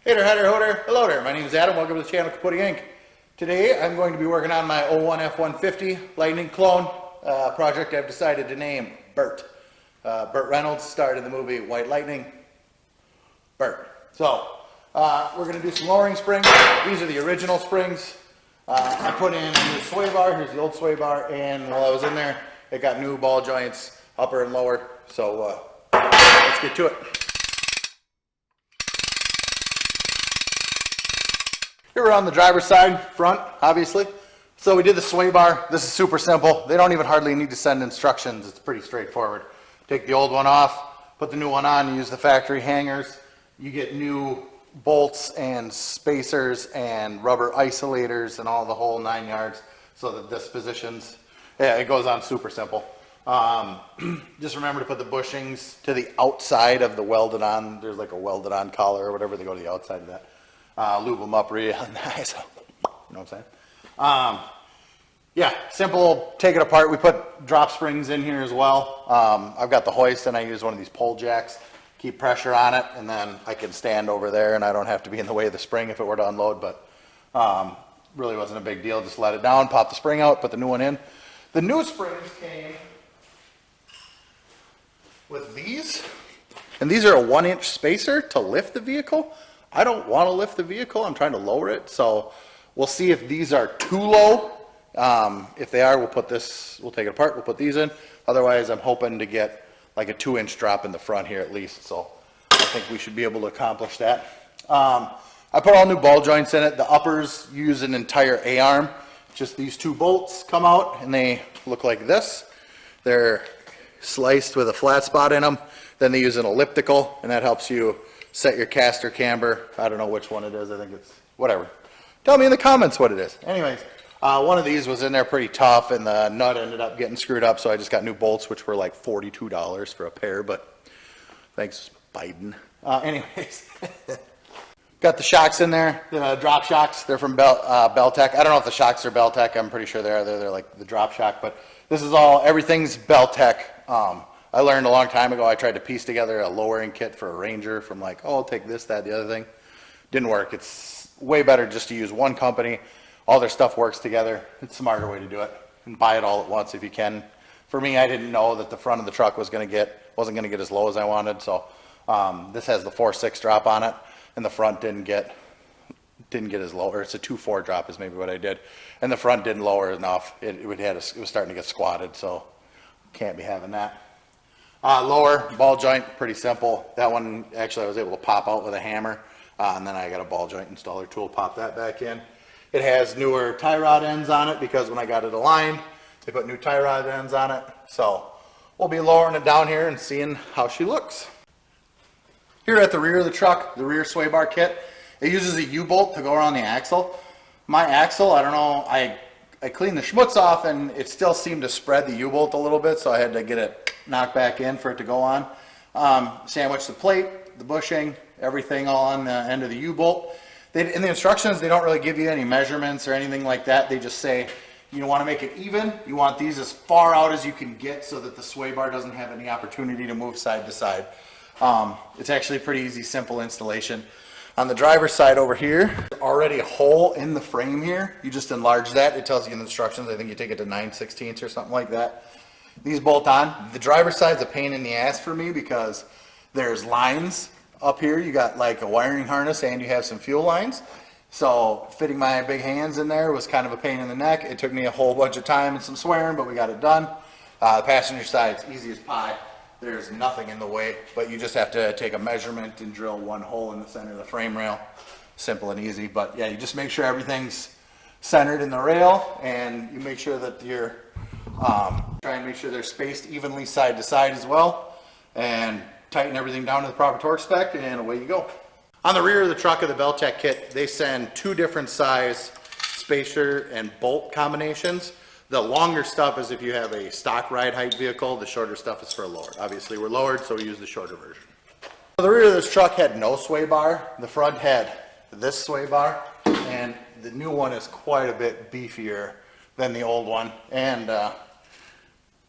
Hey there, hi there, ho there, hello there. My name is Adam. Welcome to the channel Kaputy Inc. Today I'm going to be working on my 01 F-150 Lightning clone project I've decided to name Burt. Burt Reynolds starred in the movie White Lightning. Burt. So we're going to do some lowering springs. These are the original springs. I put in a new sway bar. Here's the old sway bar, and while I was in there it got new ball joints, upper and lower. So let's get to it. Here we're on the driver's side, front, obviously. So we did the sway bar. This is super simple. They don't even hardly need to send instructions. It's pretty straightforward. Take the old one off, put the new one on, use the factory hangers. You get new bolts and spacers and rubber isolators and all the whole 9 yards so that this positions. Yeah, it goes on super simple. Just remember to put the bushings to the outside of the welded on. There's like a welded on collar or whatever. They go to the outside of that. Lube them up real nice. You know what I'm saying? Yeah, simple. Take it apart. We put drop springs in here as well. I've got the hoist and I use one of these pole jacks. Keep pressure on it, and then I can stand over there and I don't have to be in the way of the spring if it were to unload, but really wasn't a big deal. Just let it down, pop the spring out, put the new one in. The new springs came with these, and these are a 1-inch spacer to lift the vehicle. I don't want to lift the vehicle. I'm trying to lower it. So we'll see if these are too low. If they are, we'll take it apart. We'll put these in. Otherwise, I'm hoping to get like a 2-inch drop in the front here at least. So I think we should be able to accomplish that. I put all new ball joints in it. The uppers use an entire A-arm. Just these 2 bolts come out and they look like this. They're sliced with a flat spot in them. Then they use an elliptical, and that helps you set your caster camber. I don't know which one it is. I think it's whatever. Tell me in the comments what it is. Anyways, one of these was in there pretty tough, and the nut ended up getting screwed up, so I just got new bolts, which were like $42 for a pair, but thanks, Biden. Anyways, got the shocks in there, the drop shocks. They're from Belltech. I don't know if the shocks are Belltech. I'm pretty sure they are. They're like the drop shock, but this is everything's Belltech. I learned a long time ago, I tried to piece together a lowering kit for a Ranger from like, oh, I'll take this, that, the other thing. Didn't work. It's way better just to use one company. All their stuff works together. It's a smarter way to do it. And buy it all at once if you can. For me, I didn't know that the front of the truck wasn't going to get as low as I wanted. So this has the 4.6 drop on it, and the front didn't get as low, or it's a 2.4 drop is maybe what I did. And the front didn't lower enough. It was starting to get squatted, so can't be having that. Lower ball joint, pretty simple. That one actually I was able to pop out with a hammer, and then I got a ball joint installer tool, pop that back in. It has newer tie rod ends on it because when I got it aligned, they put new tie rod ends on it. So we'll be lowering it down here and seeing how she looks. Here at the rear of the truck, the rear sway bar kit, it uses a U-bolt to go around the axle. My axle, I don't know, I cleaned the schmutz off and it still seemed to spread the U-bolt a little bit, so I had to get it knocked back in for it to go on. Sandwich the plate, the bushing, everything all on the end of the U-bolt. In the instructions, they don't really give you any measurements or anything like that. They just say, you want to make it even. You want these as far out as you can get so that the sway bar doesn't have any opportunity to move side to side. It's actually a pretty easy, simple installation. On the driver's side over here, already a hole in the frame here. You just enlarge that. It tells you in the instructions. I think you take it to 9/16 or something like that. These bolt on. The driver's side's a pain in the ass for me because there's lines up here. You got like a wiring harness and you have some fuel lines. So fitting my big hands in there was kind of a pain in the neck. It took me a whole bunch of time and some swearing, but we got it done. The passenger side's easy as pie. There's nothing in the way, but you just have to take a measurement and drill one hole in the center of the frame rail. Simple and easy, but yeah, you just make sure everything's centered in the rail, and you make sure that you're try and make sure they're spaced evenly side to side as well, and tighten everything down to the proper torque spec, and away you go. On the rear of the truck of the Belltech kit, they send 2 different size spacer and bolt combinations. The longer stuff is if you have a stock ride height vehicle. The shorter stuff is for a lowered. Obviously we're lowered, so we use the shorter version. The rear of this truck had no sway bar. The front had this sway bar, and the new one is quite a bit beefier than the old one. And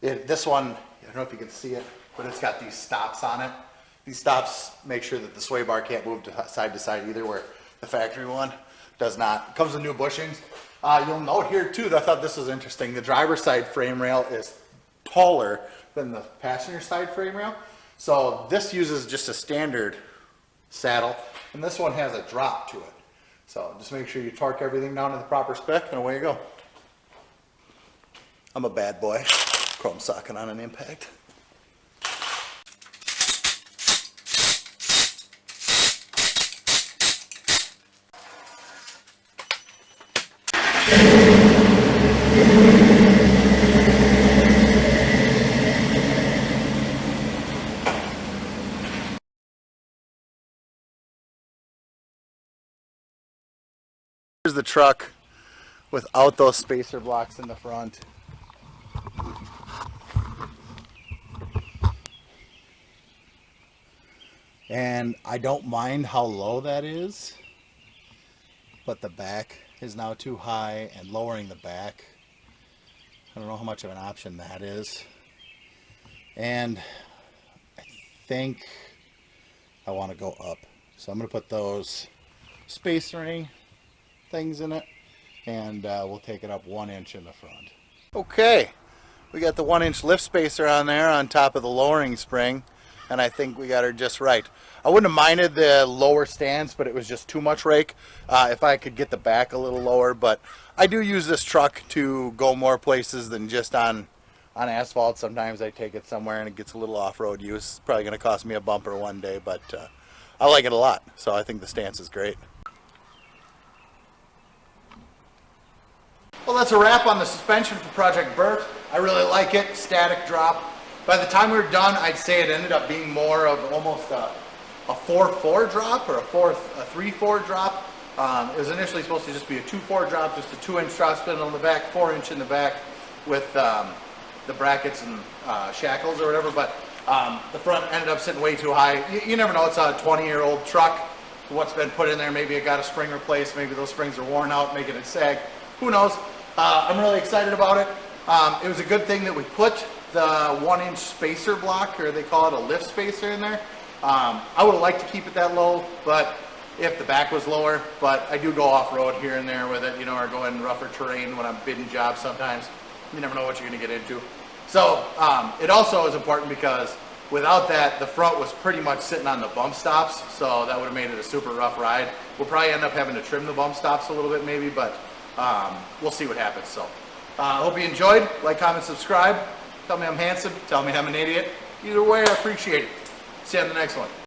this one, I don't know if you can see it, but it's got these stops on it. These stops make sure that the sway bar can't move to side either, where the factory one does not. It comes with new bushings. You'll note here too, that I thought this was interesting. The driver's side frame rail is taller than the passenger side frame rail. So this uses just a standard saddle, and this one has a drop to it. So just make sure you torque everything down to the proper spec, and away you go. I'm a bad boy. Chrome socket on an impact. Here's the truck without those spacer blocks in the front. And I don't mind how low that is, but the back is now too high, and lowering the back, I don't know how much of an option that is. And I think I want to go up. So I'm going to put those spacering things in it, and we'll take it up 1 inch in the front. Okay, we got the 1 inch lift spacer on there on top of the lowering spring, and I think we got her just right. I wouldn't have minded the lower stance, but it was just too much rake. If I could get the back a little lower, but I do use this truck to go more places than just on asphalt. Sometimes I take it somewhere and it gets a little off-road use. It's probably going to cost me a bumper one day, but I like it a lot, so I think the stance is great. Well, that's a wrap on the suspension for Project Burt. I really like it, static drop. By the time we were done, I'd say it ended up being more of almost a 4-4 drop or a 3-4 drop. It was initially supposed to just be a 2-4 drop, just a 2-inch drop spindle in the back, 4-inch in the back with the brackets and shackles or whatever, but the front ended up sitting way too high. You never know, it's a 20-year-old truck. What's been put in there, maybe it got a spring replaced, maybe those springs are worn out, making it sag. Who knows? I'm really excited about it. It was a good thing that we put the 1-inch spacer block, or they call it a lift spacer, in there. I would have liked to keep it that low, but if the back was lower, but I do go off-road here and there with it, you know, or go in rougher terrain when I'm bidding jobs sometimes. You never know what you're going to get into. So it also is important because without that, the front was pretty much sitting on the bump stops, so that would have made it a super rough ride. We'll probably end up having to trim the bump stops a little bit maybe, but we'll see what happens. So I hope you enjoyed. Like, comment, subscribe. Tell me I'm handsome. Tell me I'm an idiot. Either way, I appreciate it. See you on the next one.